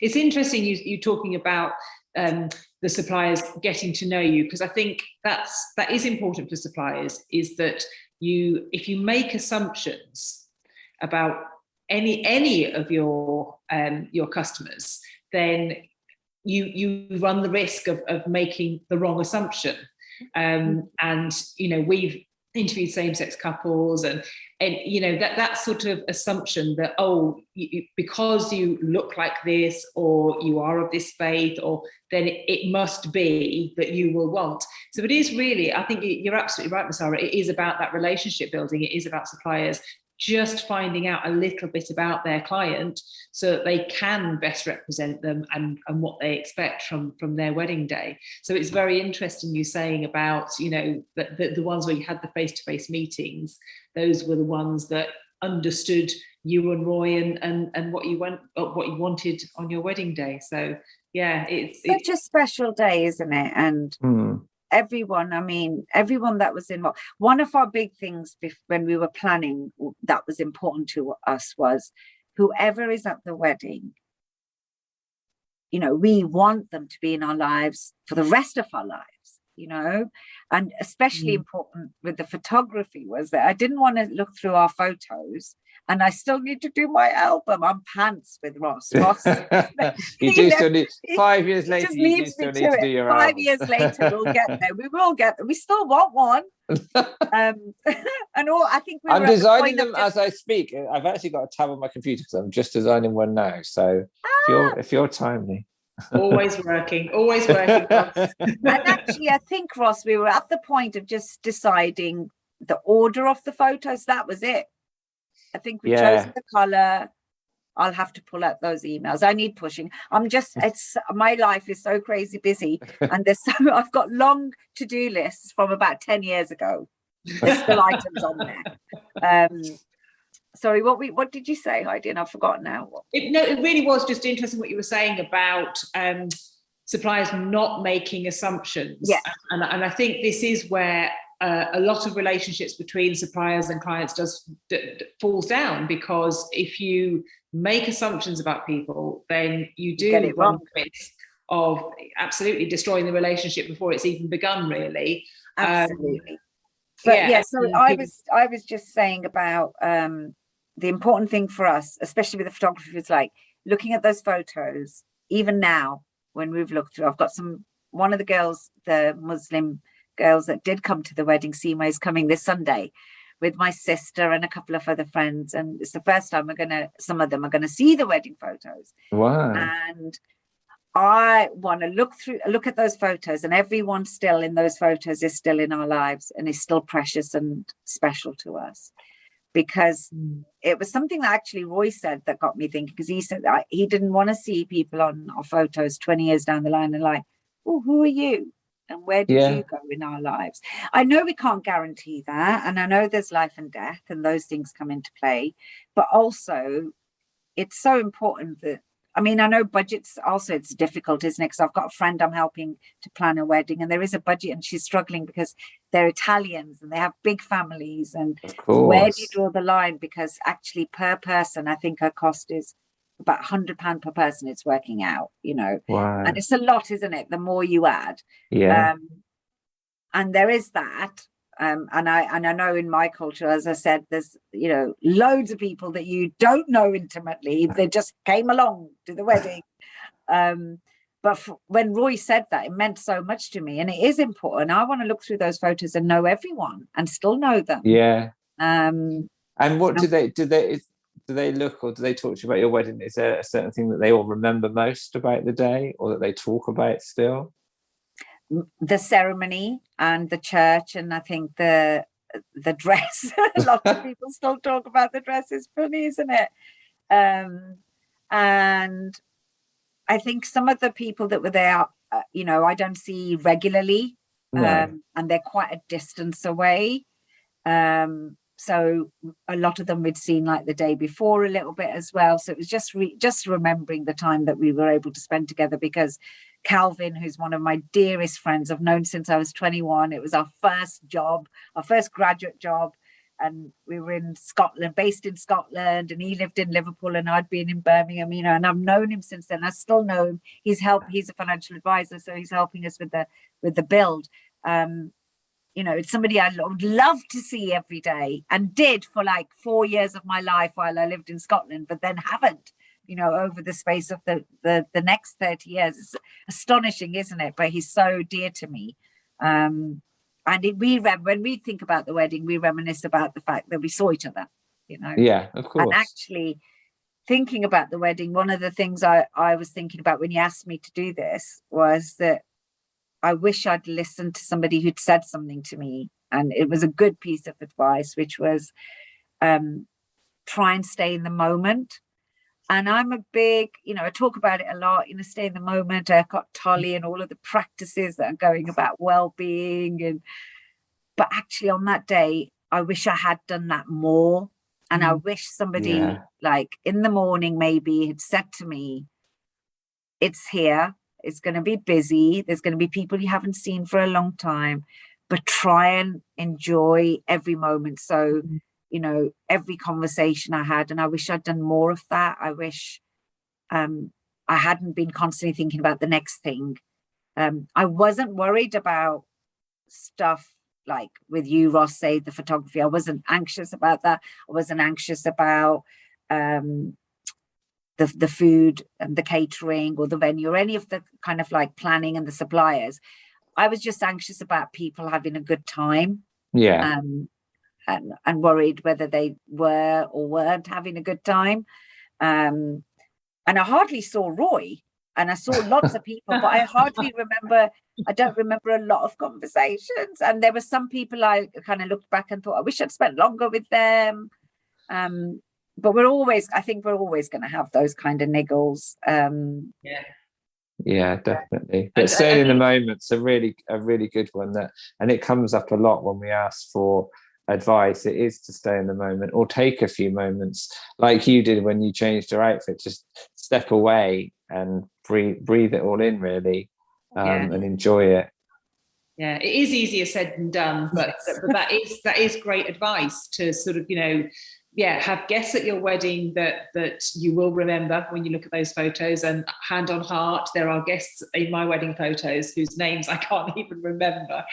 it's interesting you talking about the suppliers getting to know you, because I think that is important for suppliers, is that if you make assumptions about any of your customers, then you run the risk of making the wrong assumption. And we've interviewed same-sex couples, and that sort of assumption that because you look like this, or you are of this faith, or then it must be that you will want. So it is really, I think you're absolutely right, Mussara, it is about that relationship building. It is about suppliers just finding out a little bit about their client so that they can best represent them and what they expect from their wedding day. So it's very interesting you saying about, the ones where you had the face-to-face meetings, those were the ones that understood you and Roy and what you wanted on your wedding day. So yeah, it's such a special day, isn't it? And everyone that was involved. One of our big things when we were planning that was important to us was whoever is at the wedding, we want them to be in our lives for the rest of our lives, and especially important with the photography was that I didn't want to look through our photos and I still need to do my album. I'm pants with Ross. You do still need, 5 years later, you do still need to do your album. 5 years later, we'll get there. We will get there. We still want one. I think I'm designing them as I speak. I've actually got a tab on my computer because I'm just designing one now. So if you're timely. always working. And actually, I think, Ross, we were at the point of just deciding the order of the photos. That was it. I think we chose the color. I'll have to pull out those emails. I need pushing. My life is so crazy busy, and I've got long to-do lists from about 10 years ago. There's still items on there. Sorry, what did you say, Heidi? And I've forgotten now. It really was just interesting what you were saying about suppliers not making assumptions. Yeah. And I think this is where a lot of relationships between suppliers and clients falls down, because if you make assumptions about people, then you do run the risk of absolutely destroying the relationship before it's even begun, really. Absolutely. So I was just saying about the important thing for us, especially with the photography, is like looking at those photos. Even now, when we've looked through, I've got one of the girls, the Muslim girls that did come to the wedding, Seema, is coming this Sunday with my sister and a couple of other friends, and it's the first time some of them are going to see the wedding photos. Wow. And I want to look at those photos, and everyone still in those photos is still in our lives and is still precious and special to us, because it was something that actually Roy said that got me thinking, because he said that he didn't want to see people on our photos 20 years down the line and like, oh, who are you? And where did you go in our lives? I know we can't guarantee that. And I know there's life and death and those things come into play. But also, it's so important that, I know budgets also, it's difficult, isn't it? Because I've got a friend I'm helping to plan a wedding, and there is a budget and she's struggling because they're Italians and they have big families. And where do you draw the line? Because actually per person, I think her cost is about £100 per person. It's working out, Wow. And it's a lot, isn't it? The more you add. And there is that. And I know in my culture, as I said, there's, loads of people that you don't know intimately. They just came along to the wedding. But when Roy said that, it meant so much to me. And it is important. I want to look through those photos and know everyone and still know them. Yeah. And what do they look, or do they talk to you about your wedding? Is there a certain thing that they all remember most about the day, or that they talk about still? the ceremony and the church, and I think the dress. Lots of people still talk about the dress. It's funny, isn't it? And I think some of the people that were there, I don't see regularly, and they're quite a distance away. So a lot of them we'd seen like the day before a little bit as well. So it was just remembering the time that we were able to spend together, because Calvin, who's one of my dearest friends I've known since I was 21, it was our first job, our first graduate job. And we were in Scotland, based in Scotland, and he lived in Liverpool and I'd been in Birmingham, and I've known him since then. I still know him. He's a financial advisor, so he's helping us with the build. It's somebody I would love to see every day, and did for like 4 years of my life while I lived in Scotland, but then haven't, over the space of the next 30 years. It's astonishing, isn't it? But he's so dear to me. And when we think about the wedding, we reminisce about the fact that we saw each other, Yeah, of course. And actually thinking about the wedding, one of the things I was thinking about when you asked me to do this was that I wish I'd listened to somebody who'd said something to me. And it was a good piece of advice, which was try and stay in the moment. And I'm a big, I talk about it a lot, stay in the moment, Eckhart Tolle and all of the practices that are going about well-being. But actually on that day, I wish I had done that more. And I wish somebody like in the morning maybe had said to me, it's here, it's going to be busy, there's going to be people you haven't seen for a long time, but try and enjoy every moment. So every conversation I had, and I wish I'd done more of that. I wish I hadn't been constantly thinking about the next thing. I wasn't worried about stuff like with you, Ross, say the photography. I wasn't anxious about that. I wasn't anxious about the food and the catering or the venue or any of the kind of like planning and the suppliers. I was just anxious about people having a good time. Yeah. And worried whether they were or weren't having a good time. And I hardly saw Roy, and I saw lots of people, but I don't remember a lot of conversations. And there were some people I kind of looked back and thought, I wish I'd spent longer with them. But I think we're always going to have those kind of niggles. Yeah, definitely. But staying in the moment's a really good one, and it comes up a lot when we ask for advice. It is to stay in the moment, or take a few moments like you did when you changed your outfit. Just step away and breathe it all in, really, and enjoy it. Yeah, it is easier said than done, but that is great advice to sort of have guests at your wedding that you will remember when you look at those photos. And hand on heart, there are guests in my wedding photos whose names I can't even remember,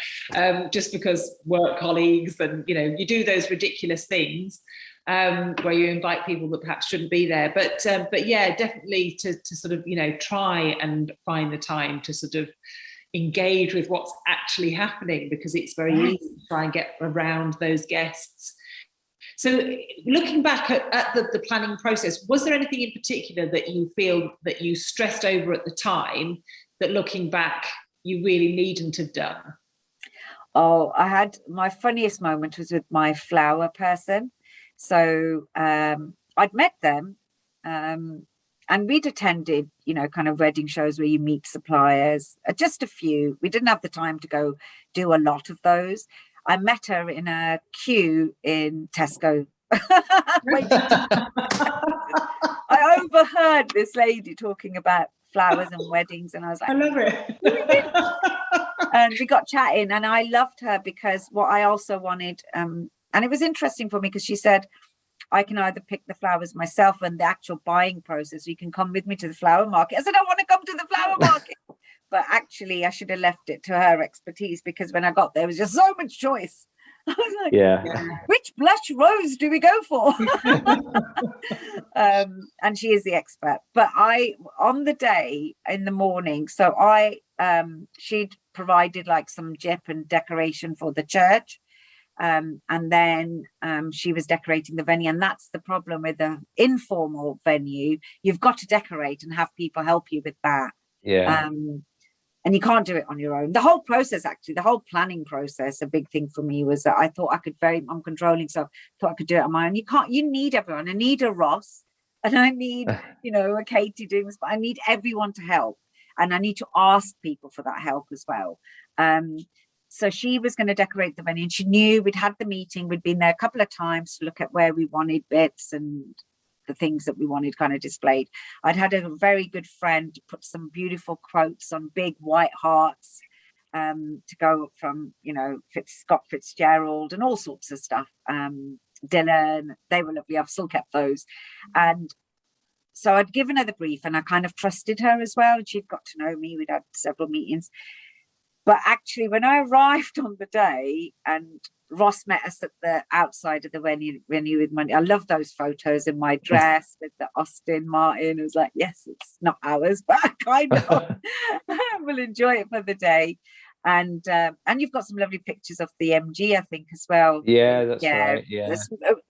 just because work colleagues, and you do those ridiculous things where you invite people that perhaps shouldn't be there. But yeah, definitely to sort of try and find the time to sort of engage with what's actually happening, because it's very easy to try and get around those guests. So looking back at the planning process, was there anything in particular that you feel that you stressed over at the time that looking back you really needn't have done? Oh, I had my funniest moment was with my flower person. So I'd met them and we'd attended, kind of wedding shows where you meet suppliers, just a few. We didn't have the time to go do a lot of those. I met her in a queue in Tesco. I overheard this lady talking about flowers and weddings, and I was like, I love it. And we got chatting, and I loved her because what I also wanted, and it was interesting for me because she said, I can either pick the flowers myself and the actual buying process, or you can come with me to the flower market. I said, I want to come to the flower market. But actually, I should have left it to her expertise, because when I got there, there was just so much choice. I was like, which blush rose do we go for? And she is the expert. But on the day in the morning, so she'd provided like some gyp and decoration for the church. And then she was decorating the venue. And that's the problem with an informal venue. You've got to decorate and have people help you with that. Yeah. And you can't do it on your own. The whole process, actually, the whole planning process, a big thing for me was that I thought I could I'm controlling, so I thought I could do it on my own. You need everyone. I need a Ross, and I need, a Katie doing this, but I need everyone to help. And I need to ask people for that help as well. So she was going to decorate the venue, and she knew we'd had the meeting. We'd been there a couple of times to look at where we wanted bits and the things that we wanted kind of displayed. I'd had a very good friend put some beautiful quotes on big white hearts to go from, Scott Fitzgerald and all sorts of stuff. Dylan, they were lovely. I've still kept those. And so I'd given her the brief, and I kind of trusted her as well. And she'd got to know me. We'd had several meetings. But actually, when I arrived on the day, and Ross met us at the outside of the venue with money. I love those photos in my dress with the Austin Martin. It was like, yes, it's not ours, but I kind of will enjoy it for the day. And you've got some lovely pictures of the MG, I think, as well. Yeah, that's right. Yeah,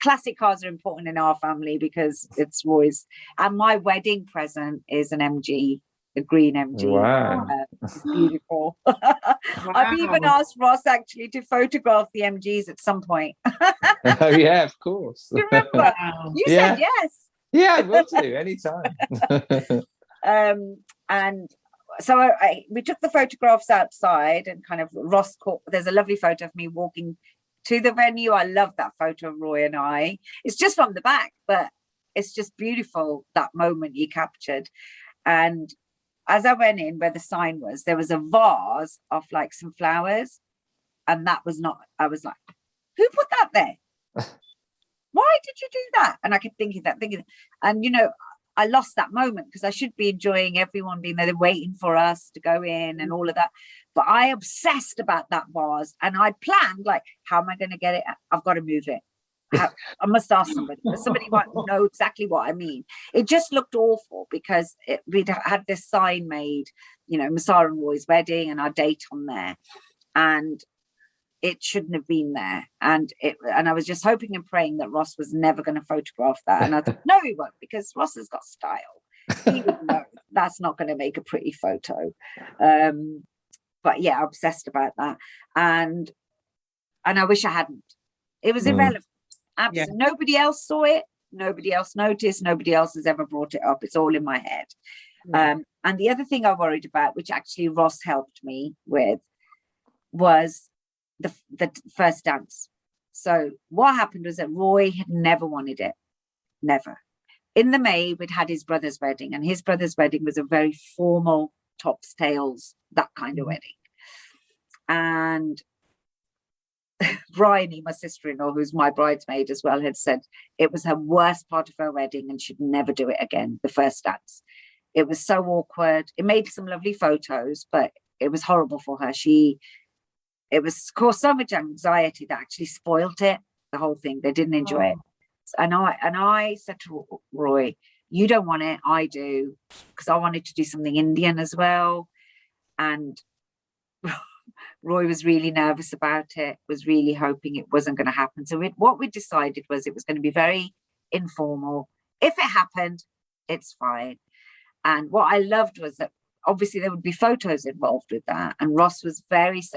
classic cars are important in our family because it's always. And my wedding present is an MG. A green MG. Wow. It's beautiful. I've even asked Ross actually to photograph the MGs at some point. Oh yeah, of course. You remember? You said yes. Yeah, I will do anytime. And so we took the photographs outside, and kind of Ross caught. There's a lovely photo of me walking to the venue. I love that photo of Roy and I. It's just from the back, but it's just beautiful, that moment you captured. And as I went in where the sign was, there was a vase of like some flowers. And that was not, I was like, who put that there? Why did you do that? And I kept thinking, and I lost that moment because I should be enjoying everyone being there, they're waiting for us to go in and all of that. But I obsessed about that vase, and I planned like, how am I going to get it? I've got to move it. I must ask somebody. Somebody might know exactly what I mean. It just looked awful because we'd had this sign made, Mussara and Roy's wedding and our date on there, and it shouldn't have been there. And I was just hoping and praying that Ross was never going to photograph that. And I thought, no, he won't, because Ross has got style. He would know that's not going to make a pretty photo. But yeah, obsessed about that, and I wish I hadn't. It was irrelevant. Absolutely. Yeah. Nobody else saw it. Nobody else noticed. Nobody else has ever brought it up. It's all in my head. And the other thing I worried about, which actually Ross helped me with, was the first dance. So what happened was that Roy had never wanted it. Never. In the May, we'd had his brother's wedding, and his brother's wedding was a very formal tops, tails, that kind of wedding. And Bryony, my sister-in-law, who's my bridesmaid as well, had said it was her worst part of her wedding and she'd never do it again, the first dance. It was so awkward. It made some lovely photos, but it was horrible for her. It was caused so much anxiety that actually spoilt it, the whole thing. They didn't enjoy it. And I said to Roy, you don't want it, I do, because I wanted to do something Indian as well. And Roy was really nervous about it, was really hoping it wasn't going to happen. So what we decided was it was going to be very informal. If it happened, it's fine. And what I loved was that obviously there would be photos involved with that. And Ross was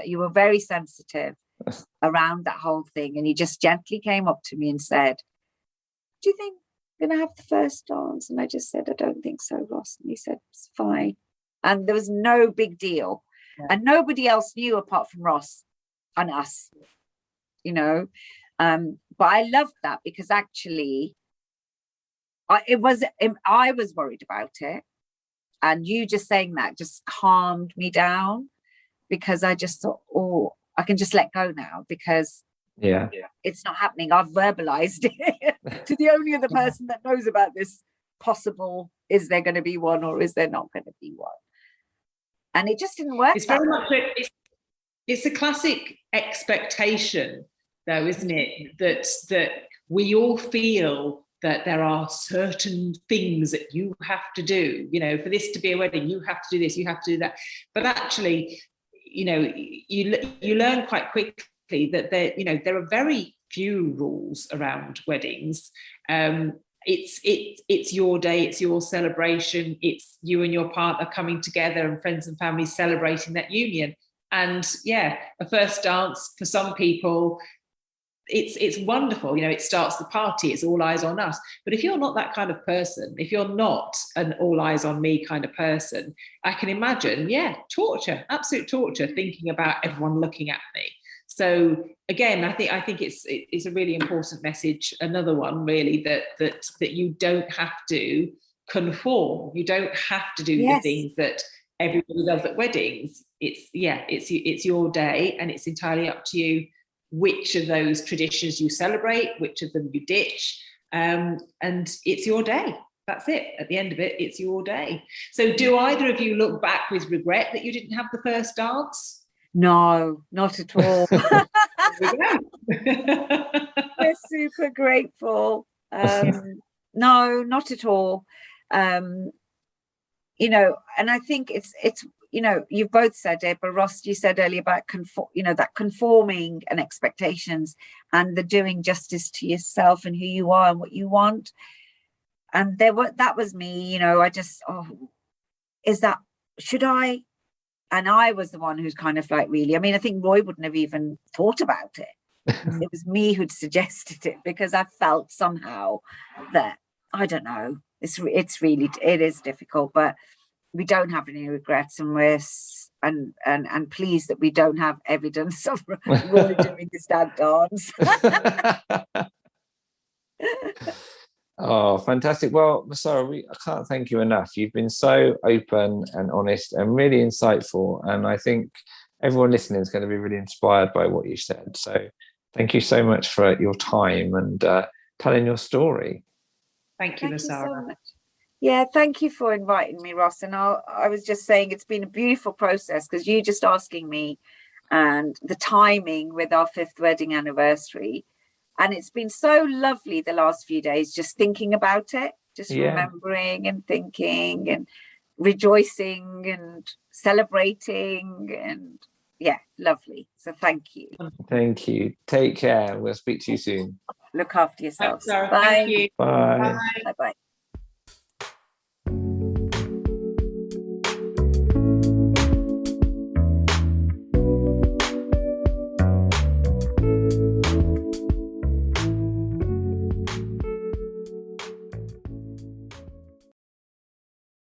you were very sensitive around that whole thing. And he just gently came up to me and said, do you think we're going to have the first dance? And I just said, I don't think so, Ross. And he said, it's fine. And there was no big deal. Yeah. And nobody else knew apart from Ross and us, but I loved that because actually I was worried about it, and you just saying that just calmed me down, because I just thought, oh, I can just let go now because it's not happening. I've verbalized it to the only other person that knows about this possible, is there going to be one or is there not going to be one? And it just didn't work. It's very much it's a classic expectation, though, isn't it? That we all feel that there are certain things that you have to do. For this to be a wedding, you have to do this, you have to do that. But actually, you learn quite quickly that there are very few rules around weddings. it's your day, it's your celebration, it's you and your partner coming together and friends and family celebrating that union. And yeah, a first dance for some people, it's wonderful, you know, it starts the party, it's all eyes on us. But if you're not that kind of person, if you're not an all eyes on me kind of person, I can imagine, yeah, torture, absolute torture, thinking about everyone looking at me. So again, I think it's a really important message. Another one, really, that you don't have to conform. You don't have to do the things that everybody does at weddings. It's your day, and it's entirely up to you which of those traditions you celebrate, which of them you ditch, and it's your day. That's it. At the end of it, it's your day. So, do either of you look back with regret that you didn't have the first dance? No, not at all. We're super grateful. No, not at all. You know, and I think it's you know, you've both said it, but Ross, you said earlier about that conforming and expectations, and the doing justice to yourself and who you are and what you want. And that was me, you know. I just, should I? And I was the one who's kind of like, really, I mean, I think Roy wouldn't have even thought about it. It was me who'd suggested it, because I felt somehow that, I don't know, it is difficult, but we don't have any regrets, and we're and pleased that we don't have evidence of Roy doing the stag dance. Oh, fantastic. Well, Mussara, I can't thank you enough. You've been so open and honest and really insightful. And I think everyone listening is going to be really inspired by what you said. So thank you so much for your time and telling your story. Thank you, Mussara. So much. Yeah, thank you for inviting me, Ross. And I was just saying, it's been a beautiful process, because you just asking me and the timing with our 5th wedding anniversary. And it's been so lovely the last few days, just thinking about it, just remembering and thinking and rejoicing and celebrating, and lovely. So thank you. Thank you. Take care. We'll speak to you soon. Look after yourselves. Bye. Bye. Thank you. Bye. Bye. Bye.